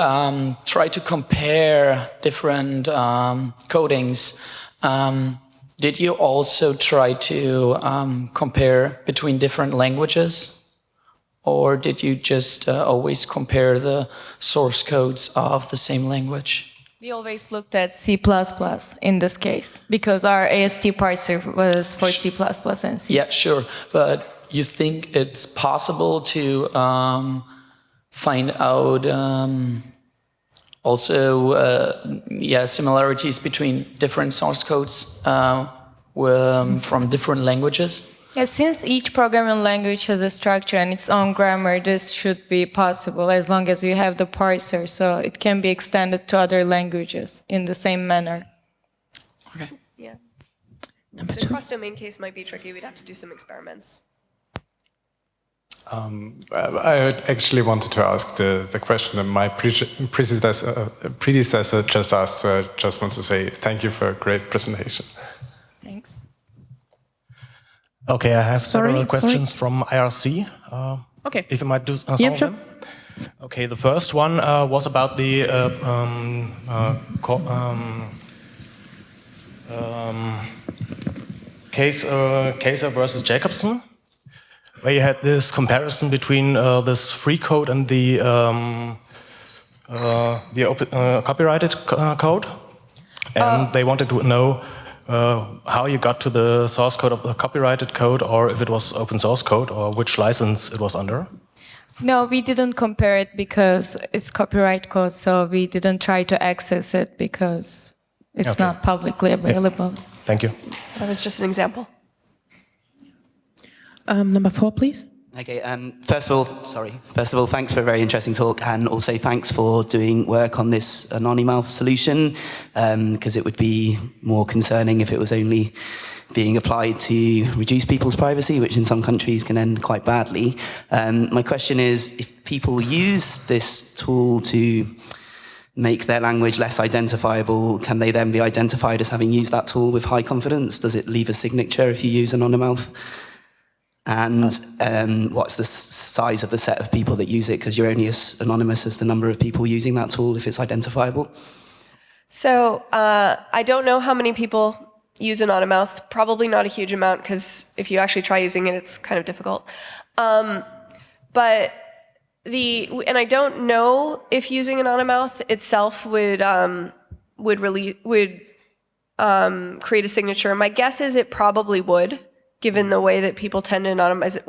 try to compare different codings, did you also try to compare between different languages? Or did you just always compare the source codes of the same language? We always looked at C++ in this case, because our AST parser was for C++ and C. Yeah, sure. But you think it's possible to find out also similarities between different source codes from different languages? Yeah, since each programming language has a structure and its own grammar, this should be possible as long as you have the parser, so it can be extended to other languages in the same manner. Okay. Yeah. The cross-domain case might be tricky. We'd have to do some experiments. I actually wanted to ask the question that my predecessor just asked, so I just want to say thank you for a great presentation. Thanks. Okay, I have several questions from IRC. Okay. If you might do some of them. Okay, the first one was about the Kaiser versus Jacobson, where you had this comparison between this free code and the copyrighted code, and they wanted to know how you got to the source code of the copyrighted code, or if it was open source code, or which license it was under. No, we didn't compare it because it's copyright code, so we didn't try to access it because it's not publicly available. Yeah. Thank you. That was just an example. Number 4, please. Okay, first of all, thanks for a very interesting talk, and also thanks for doing work on this Anonymouth solution, because it would be more concerning if it was only being applied to reduce people's privacy, which in some countries can end quite badly. My question is, if people use this tool to make their language less identifiable, can they then be identified as having used that tool with high confidence? Does it leave a signature if you use Anonymouth? And what's the size of the set of people that use it? Because you're only as anonymous as the number of people using that tool if it's identifiable. So I don't know how many people use Anonymouth. Probably not a huge amount, because if you actually try using it, it's kind of difficult. And I don't know if using Anonymouth itself would create a signature. My guess is it probably would, given the way that people tend to anonymize it.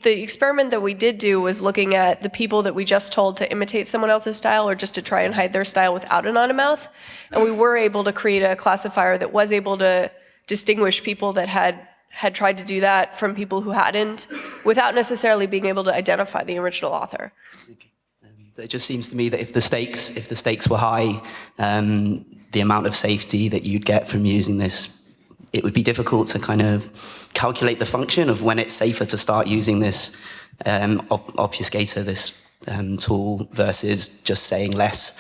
The experiment that we did do was looking at the people that we just told to imitate someone else's style or just to try and hide their style without Anonymouth. And we were able to create a classifier that was able to distinguish people that had tried to do that from people who hadn't, without necessarily being able to identify the original author. Okay. It just seems to me that if the stakes were high, the amount of safety that you'd get from using this, it would be difficult to kind of calculate the function of when it's safer to start using this obfuscator, this tool, versus just saying less.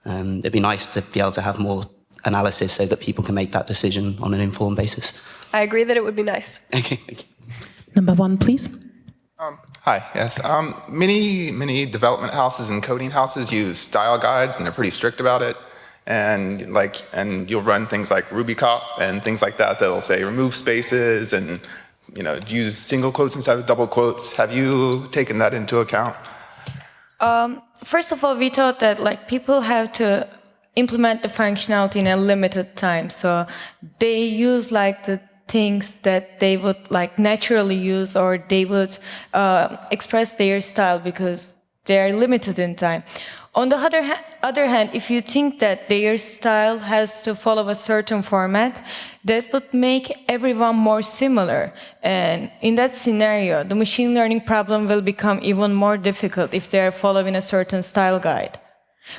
It'd be nice to be able to have more analysis so that people can make that decision on an informed basis. I agree that it would be nice. Okay, thank you. Number 1, please. Hi, yes. Many development houses and coding houses use style guides, and they're pretty strict about it. And you'll run things like RubyCop and things like that that'll say remove spaces and use single quotes instead of double quotes. Have you taken that into account? First of all, we thought that people have to implement the functionality in a limited time, so they use the things that they would naturally use, or they would express their style because they are limited in time. On the other hand, if you think that their style has to follow a certain format, that would make everyone more similar. And in that scenario, the machine learning problem will become even more difficult if they are following a certain style guide.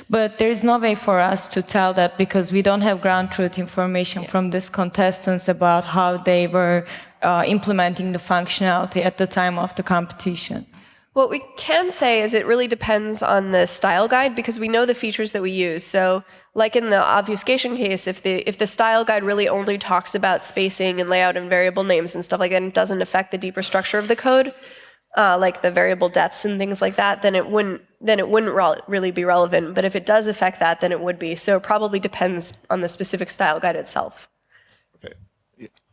But there is no way for us to tell that because we don't have ground truth information from these contestants about how they were implementing the functionality at the time of the competition. What we can say is it really depends on the style guide because we know the features that we use. So like in the obfuscation case, if the style guide really only talks about spacing and layout and variable names and stuff like that and doesn't affect the deeper structure of the code, like the variable depths and things like that, then it wouldn't really be relevant. But if it does affect that, then it would be. So it probably depends on the specific style guide itself. Okay.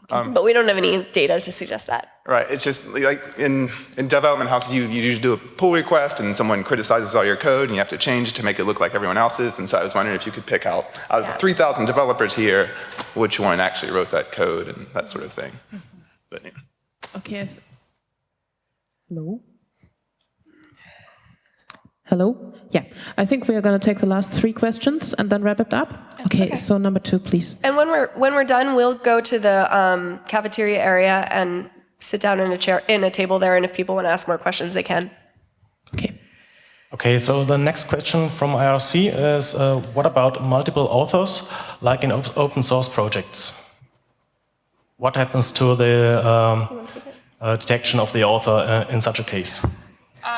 But we don't have any data to suggest that. Right. It's just like in development houses, you usually do a pull request and someone criticizes all your code and you have to change it to make it look like everyone else's. And so I was wondering if you could pick out of the 3,000 developers here, which one actually wrote that code and that sort of thing. But, yeah. Okay. Hello? Hello? Yeah. I think we are going to take the last 3 questions and then wrap it up. Okay. So number 2, please. And when we're done, we'll go to the cafeteria area and sit down in a table there. And if people want to ask more questions, they can. Okay. Okay, so the next question from IRC is, what about multiple authors, like in open source projects? What happens to the detection of the author in such a case?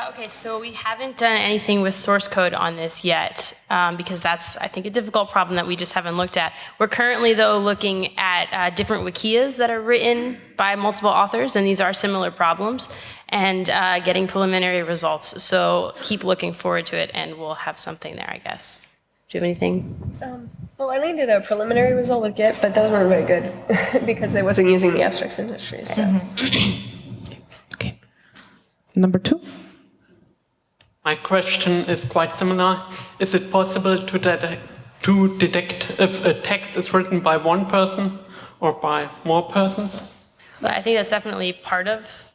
Okay, so we haven't done anything with source code on this yet, because that's, I think, a difficult problem that we just haven't looked at. We're currently, though, looking at different wikis that are written by multiple authors, and these are similar problems, and getting preliminary results. So keep looking forward to it, and we'll have something there, I guess. Do you have anything? Well, Eileen did a preliminary result with Git, but those weren't very good because I wasn't using the abstracts industry. So. Okay. Number 2. My question is quite similar. Is it possible to detect if a text is written by one person or by more persons? Well, I think that's definitely part of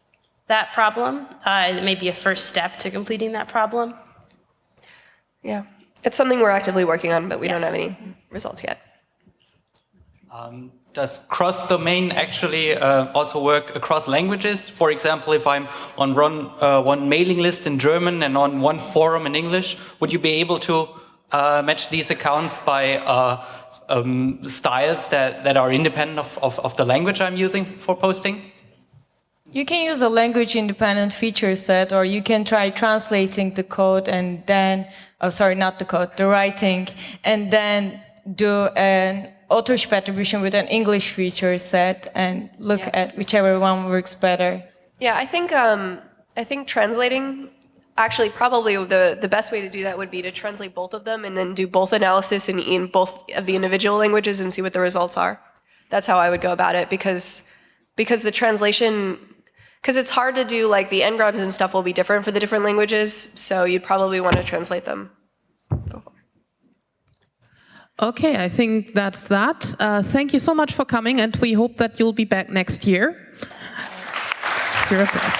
that problem. It may be a first step to completing that problem. Yeah, it's something we're actively working on, but we don't have any results yet. Does cross-domain actually also work across languages? For example, if I'm on one mailing list in German and on one forum in English, would you be able to match these accounts by styles that are independent of the language I'm using for posting? You can use a language-independent feature set, or you can try translating the code and then, the writing, and then do an Authorship attribution with an English feature set and look at whichever one works better. Yeah, I think translating, actually probably the best way to do that would be to translate both of them and then do both analysis in both of the individual languages and see what the results are. That's how I would go about it because the translation, because it's hard to do, like the n-grams and stuff will be different for the different languages, so you'd probably want to translate them. Okay, I think that's that. Thank you so much for coming, and we hope that you'll be back next year. It's your applause.